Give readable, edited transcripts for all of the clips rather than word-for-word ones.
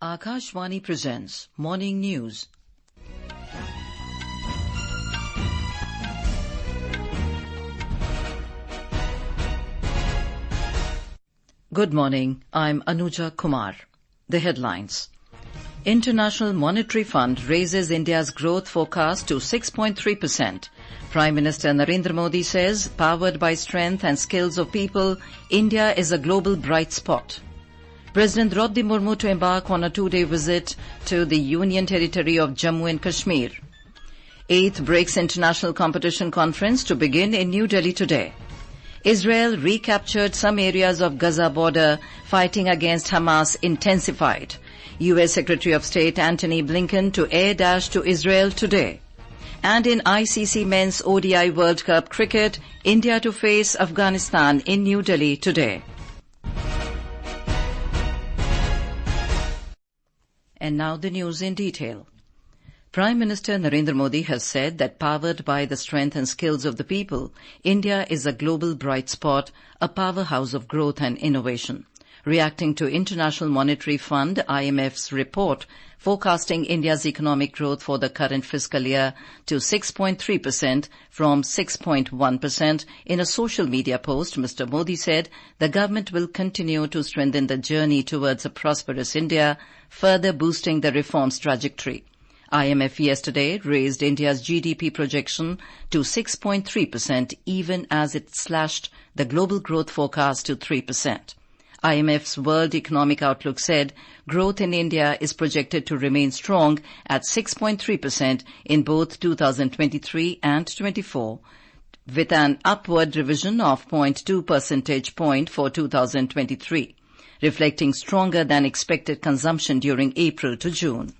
Akashvani presents Morning News. Good morning. I'm Anuja Kumar. The headlines. International Monetary Fund raises India's growth forecast to 6.3%. Prime Minister Narendra Modi says, powered by strength and skills of people, India is a global bright spot. President Droupadi Murmu to embark on a two-day visit to the Union Territory of Jammu and Kashmir. 8th BRICS International Competition Conference to begin in New Delhi today. Israel recaptured some areas of Gaza Border, fighting against Hamas intensified. U.S. Secretary of State Antony Blinken to air dash to Israel today. And in ICC Men's ODI World Cup cricket, India to face Afghanistan in New Delhi today. And now the news in detail. Prime Minister Narendra Modi has said that powered by the strength and skills of the people, India is a global bright spot, a powerhouse of growth and innovation. Reacting to International Monetary Fund IMF's report forecasting India's economic growth for the current fiscal year to 6.3% from 6.1%, in a social media post, Mr. Modi said the government will continue to strengthen the journey towards a prosperous India, further boosting the reforms trajectory. IMF yesterday raised India's GDP projection to 6.3%, even as it slashed the global growth forecast to 3%. IMF's World Economic Outlook said growth in India is projected to remain strong at 6.3% in both 2023 and 24, with an upward revision of 0.2 percentage point for 2023, reflecting stronger than expected consumption during April to June.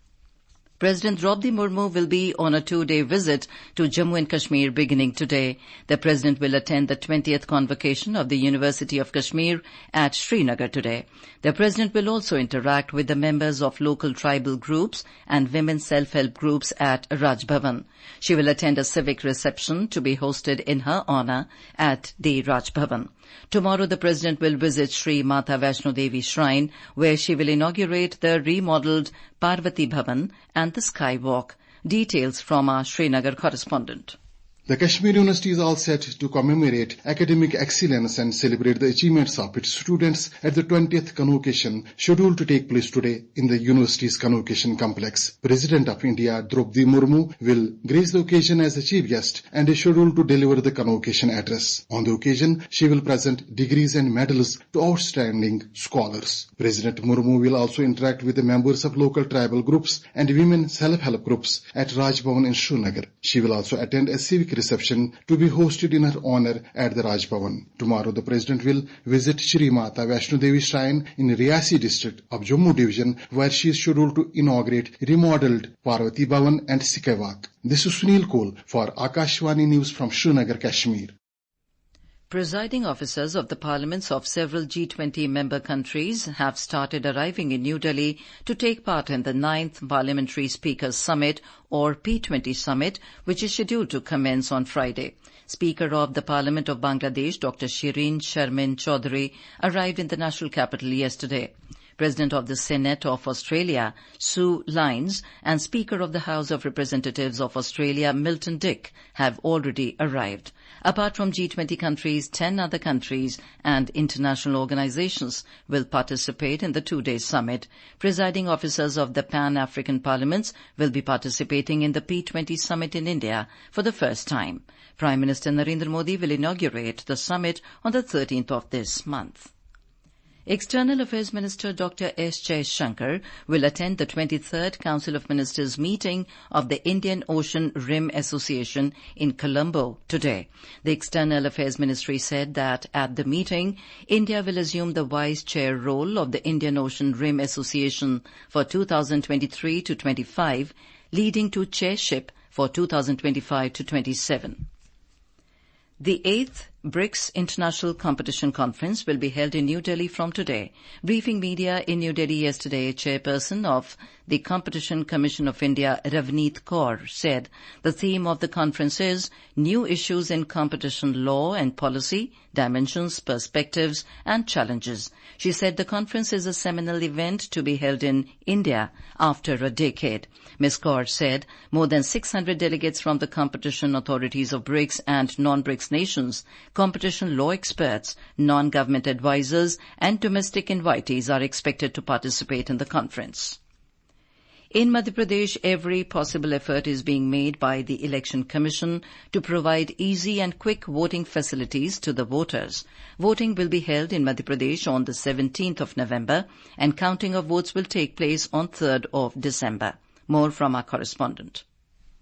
President Droupadi Murmu will be on a two-day visit to Jammu and Kashmir beginning today. The President will attend the 20th convocation of the University of Kashmir at Srinagar today. The President will also interact with the members of local tribal groups and women's self-help groups at Raj Bhavan. She will attend a civic reception to be hosted in her honour at the Raj Bhavan. Tomorrow the President will visit Sri Mata Vaishno Devi Shrine, where she will inaugurate the remodelled Parvati Bhavan and the Skywalk. Details from our Srinagar correspondent. The Kashmir University is all set to commemorate academic excellence and celebrate the achievements of its students at the 20th convocation scheduled to take place today in the university's convocation complex. President of India Droupadi Murmu will grace the occasion as the chief guest and is scheduled to deliver the convocation address. On the occasion, she will present degrees and medals to outstanding scholars. President Murmu will also interact with the members of local tribal groups and women self-help groups at Raj Bhavan in Srinagar. She will also attend a civic reception to be hosted in her honour at the Raj Bhavan. Tomorrow the President will visit Sri Mata Vaishno Devi Shrine in Riyasi district of Jammu division, where she is scheduled to inaugurate remodelled Parvati Bhavan and Skywalk. This is Sunil Kohl for Akashvani News from Srinagar, Kashmir. Presiding officers of the parliaments of several G20 member countries have started arriving in New Delhi to take part in the 9th Parliamentary Speakers Summit, or P20 Summit, which is scheduled to commence on Friday. Speaker of the Parliament of Bangladesh, Dr. Shirin Sharmin Chaudhary, arrived in the national capital yesterday. President of the Senate of Australia, Sue Lines, and Speaker of the House of Representatives of Australia, Milton Dick, have already arrived. Apart from G20 countries, 10 other countries and international organizations will participate in the two-day summit. Presiding officers of the Pan-African parliaments will be participating in the P20 summit in India for the first time. Prime Minister Narendra Modi will inaugurate the summit on the 13th of this month. External Affairs Minister Dr. S. Jaishankar will attend the 23rd Council of Ministers meeting of the Indian Ocean Rim Association in Colombo today. The External Affairs Ministry said that at the meeting, India will assume the vice chair role of the Indian Ocean Rim Association for 2023 to 25, leading to chairship for 2025 to 27. The 8th BRICS International Competition Conference will be held in New Delhi from today. Briefing media in New Delhi yesterday, Chairperson of the Competition Commission of India, Ravneet Kaur, said the theme of the conference is New Issues in Competition Law and Policy, Dimensions, Perspectives and Challenges. She said the conference is a seminal event to be held in India after a decade. Ms. Kaur said more than 600 delegates from the competition authorities of BRICS and non-BRICS nations, competition law experts, non-government advisors and domestic invitees are expected to participate in the conference. In Madhya Pradesh, every possible effort is being made by the Election Commission to provide easy and quick voting facilities to the voters. Voting will be held in Madhya Pradesh on the 17th of November and counting of votes will take place on 3rd of December. More from our correspondent.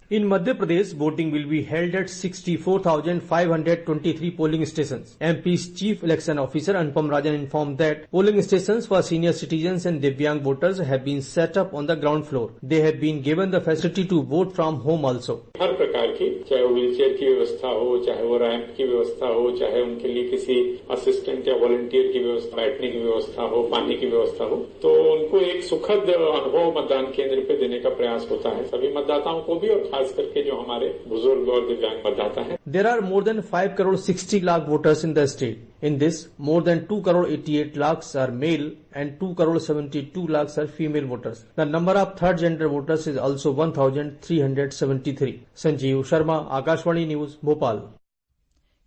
In Madhya Pradesh, voting will be held at 64,523 polling stations. MP's Chief Election Officer Anupam Rajan informed that polling stations for senior citizens and Divyang voters have been set up on the ground floor. They have been given the facility to vote from home also. हर प्रकार की, चाहे वो wheelchair की व्यवस्था हो, चाहे वो ramp की व्यवस्था हो, चाहे उनके लिए किसी असिस्टेंट या वॉलंटियर की व्यवस्था, बैठने की व्यवस्था हो, पानी की व्यवस्था हो, तो उनको एक सुखद अनुभव मतदान केंद्र पे देने का प्रयास होता है सभी मतदाताओं को भी और खास करके जो हमारे बुजुर्ग और दिव्यांग मतदाता हैं. There are more than 5 crore 60 lakh voters in the state. In this, more than 2 crore 88 lakhs are male and 2 crore 72 lakhs are female voters. The number of third gender voters is also 1,373. Sanjeev Sharma, Akashvani News, Bhopal.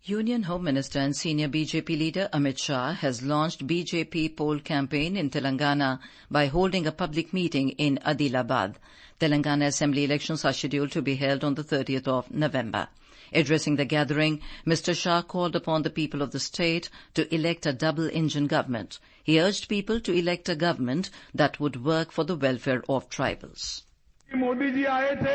Union Home Minister and senior BJP leader Amit Shah has launched BJP poll campaign in Telangana by holding a public meeting in Adilabad. Telangana Assembly elections are scheduled to be held on the 30th of November. Addressing the gathering, Mr. Shah called upon the people of the state to elect a double-engine government. He urged people to elect a government that would work for the welfare of tribals. Modi ji आए थे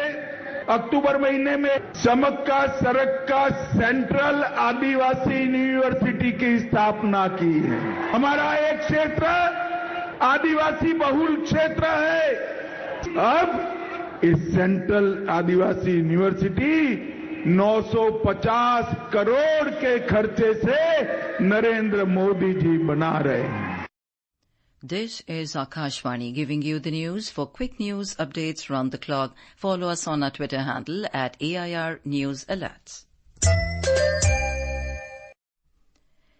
अक्टूबर महीने में चमक का सरक का central आदिवासी university की स्थापना की है. हमारा एक क्षेत्र आदिवासी बहुल क्षेत्र है. अब इस सेंट्रल आदिवासी यूनिवर्सिटी 950 करोड़ के खर्चे से नरेंद्र मोदी जी बना रहे हैं. This is Akashvani giving you the news. For quick news updates round the clock, follow us on our Twitter handle at AIR News Alerts.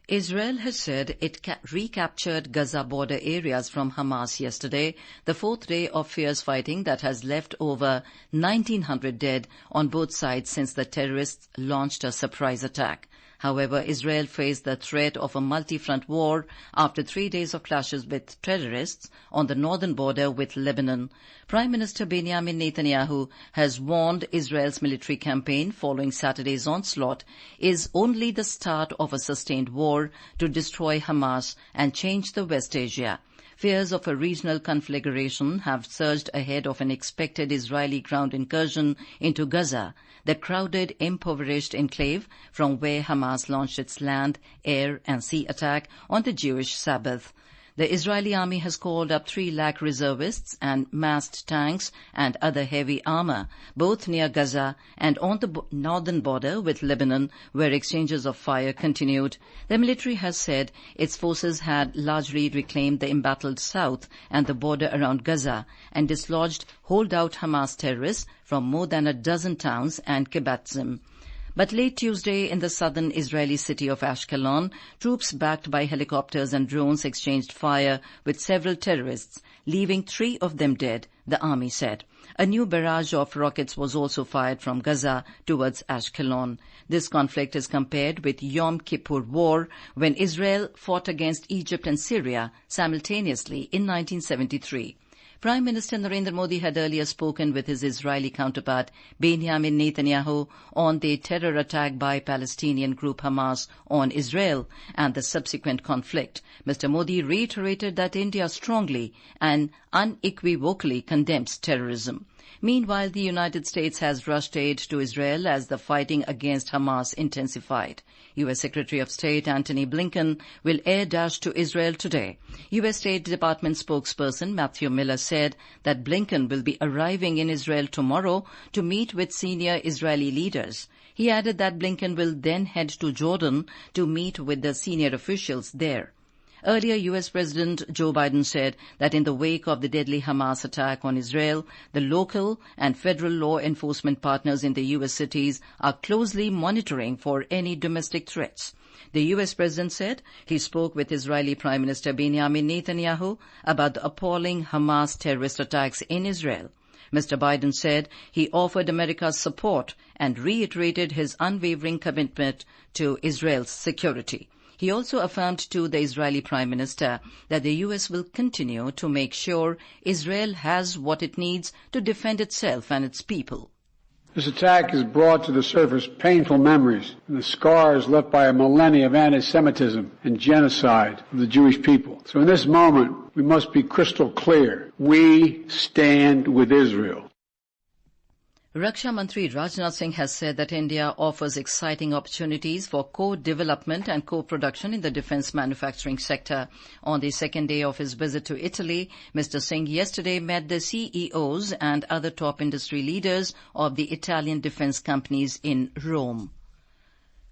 Israel has said it recaptured Gaza border areas from Hamas yesterday, the fourth day of fierce fighting that has left over 1,900 dead on both sides since the terrorists launched a surprise attack. However, Israel faced the threat of a multi-front war after 3 days of clashes with terrorists on the northern border with Lebanon. Prime Minister Benjamin Netanyahu has warned Israel's military campaign following Saturday's onslaught is only the start of a sustained war to destroy Hamas and change the West Asia. Fears of a regional conflagration have surged ahead of an expected Israeli ground incursion into Gaza, the crowded, impoverished enclave from where Hamas launched its land, air and sea attack on the Jewish Sabbath. The Israeli army has called up 3 lakh reservists and massed tanks and other heavy armor, both near Gaza and on the northern border with Lebanon, where exchanges of fire continued. The military has said its forces had largely reclaimed the embattled south and the border around Gaza and dislodged holdout Hamas terrorists from more than a dozen towns and kibbutzim. But late Tuesday in the southern Israeli city of Ashkelon, troops backed by helicopters and drones exchanged fire with several terrorists, leaving 3 of them dead, the army said. A new barrage of rockets was also fired from Gaza towards Ashkelon. This conflict is compared with Yom Kippur War, when Israel fought against Egypt and Syria simultaneously in 1973. Prime Minister Narendra Modi had earlier spoken with his Israeli counterpart Benjamin Netanyahu on the terror attack by Palestinian group Hamas on Israel and the subsequent conflict. Mr. Modi reiterated that India strongly and unequivocally condemns terrorism. Meanwhile, the United States has rushed aid to Israel as the fighting against Hamas intensified. U.S. Secretary of State Antony Blinken will air dash to Israel today. U.S. State Department spokesperson Matthew Miller said that Blinken will be arriving in Israel tomorrow to meet with senior Israeli leaders. He added that Blinken will then head to Jordan to meet with the senior officials there. Earlier, U.S. President Joe Biden said that in the wake of the deadly Hamas attack on Israel, the local and federal law enforcement partners in the U.S. cities are closely monitoring for any domestic threats. The U.S. President said he spoke with Israeli Prime Minister Benjamin Netanyahu about the appalling Hamas terrorist attacks in Israel. Mr. Biden said he offered America's support and reiterated his unwavering commitment to Israel's security. He also affirmed to the Israeli Prime Minister that the U.S. will continue to make sure Israel has what it needs to defend itself and its people. This attack has brought to the surface painful memories and the scars left by a millennia of anti-Semitism and genocide of the Jewish people. So in this moment, we must be crystal clear. We stand with Israel. Raksha Mantri Rajnath Singh has said that India offers exciting opportunities for co-development and co-production in the defence manufacturing sector. On the second day of his visit to Italy, Mr. Singh yesterday met the CEOs and other top industry leaders of the Italian defence companies in Rome.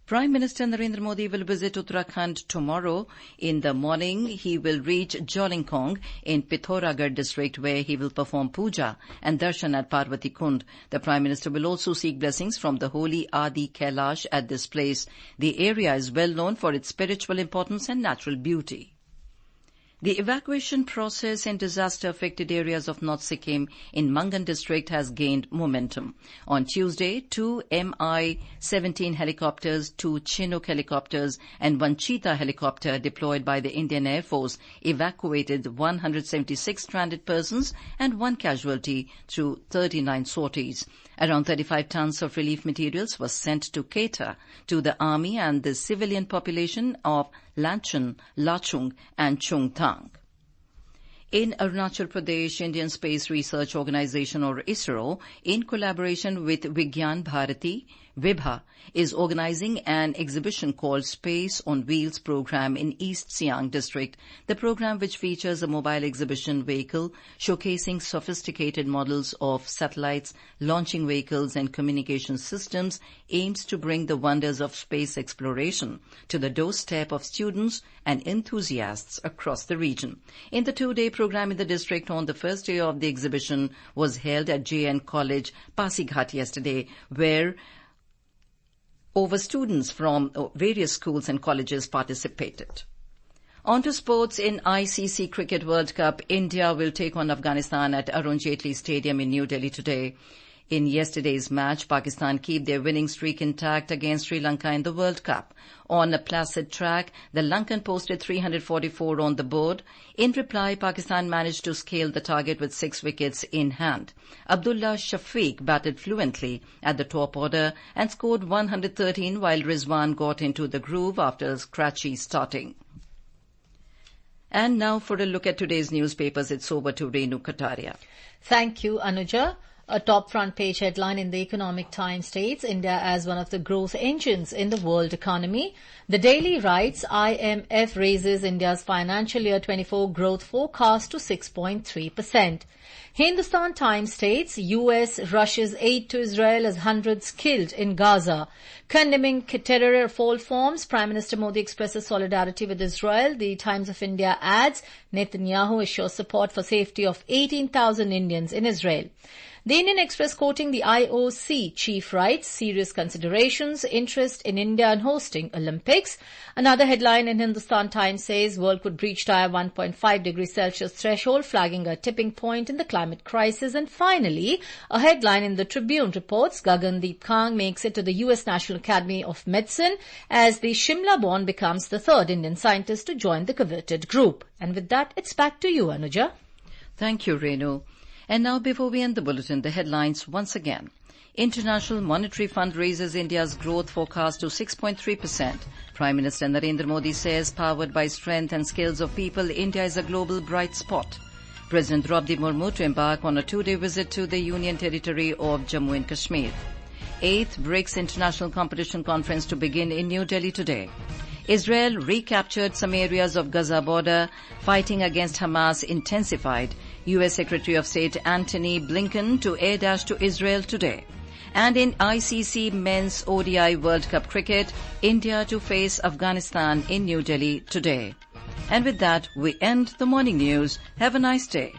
Prime Minister Narendra Modi will visit Uttarakhand tomorrow. In the morning, he will reach Jolingkong in Pithoragarh district, where he will perform puja and darshan at Parvati Kund. The Prime Minister will also seek blessings from the holy Adi Kailash at this place. The area is well known for its spiritual importance and natural beauty. The evacuation process in disaster-affected areas of North Sikkim in Mangan district has gained momentum. On Tuesday, 2 Mi-17 helicopters, 2 Chinook helicopters and 1 Cheetah helicopter deployed by the Indian Air Force evacuated 176 stranded persons and 1 casualty through 39 sorties. Around 35 tons of relief materials were sent to cater to the army and the civilian population of Lanchon, Lachung and Chungthang. In Arunachal Pradesh, Indian Space Research Organisation or ISRO, in collaboration with Vigyan Bharati, Vibha, is organising an exhibition called Space on Wheels program in East Siang district. The program, which features a mobile exhibition vehicle showcasing sophisticated models of satellites, launching vehicles and communication systems, aims to bring the wonders of space exploration to the doorstep of students and enthusiasts across the region. In the 2-day program in the district, on the first day of the exhibition was held at JN College, Pasighat yesterday, where over students from various schools and colleges participated. On to sports. In ICC Cricket World Cup, India will take on Afghanistan at Arun Jaitley Stadium in New Delhi today. In yesterday's match, Pakistan kept their winning streak intact against Sri Lanka in the World Cup. On a placid track, the Lankan posted 344 on the board. In reply, Pakistan managed to scale the target with 6 wickets in hand. Abdullah Shafiq batted fluently at the top order and scored 113, while Rizwan got into the groove after a scratchy starting. And now for a look at today's newspapers, it's over to Renu Kataria. Thank you, Anuja. A top front page headline in the Economic Times states India as one of the growth engines in the world economy. The Daily writes IMF raises India's financial year 24 growth forecast to 6.3%. Hindustan Times states US rushes aid to Israel as hundreds killed in Gaza. Condemning terror of all forms, Prime Minister Modi expresses solidarity with Israel. The Times of India adds Netanyahu assures support for safety of 18,000 Indians in Israel. The Indian Express, quoting the IOC chief, writes serious considerations, interest in India in hosting Olympics. Another headline in Hindustan Times says world could breach dire 1.5 degrees Celsius threshold, flagging a tipping point in the climate crisis. And finally, a headline in the Tribune reports Gagandeep Kang makes it to the US National Academy of Medicine as the Shimla-born becomes the third Indian scientist to join the coveted group. And with that, it's back to you, Anuja. Thank you, Renu. And now, before we end the bulletin, the headlines once again. International Monetary Fund raises India's growth forecast to 6.3%. Prime Minister Narendra Modi says, powered by strength and skills of people, India is a global bright spot. President Droupadi Murmu to embark on a 2-day visit to the Union Territory of Jammu and Kashmir. 8th BRICS International Competition Conference to begin in New Delhi today. Israel recaptured some areas of Gaza Border. Fighting against Hamas intensified. U.S. Secretary of State Antony Blinken to air dash to Israel today. And in ICC Men's ODI World Cup Cricket, India to face Afghanistan in New Delhi today. And with that, we end the morning news. Have a nice day.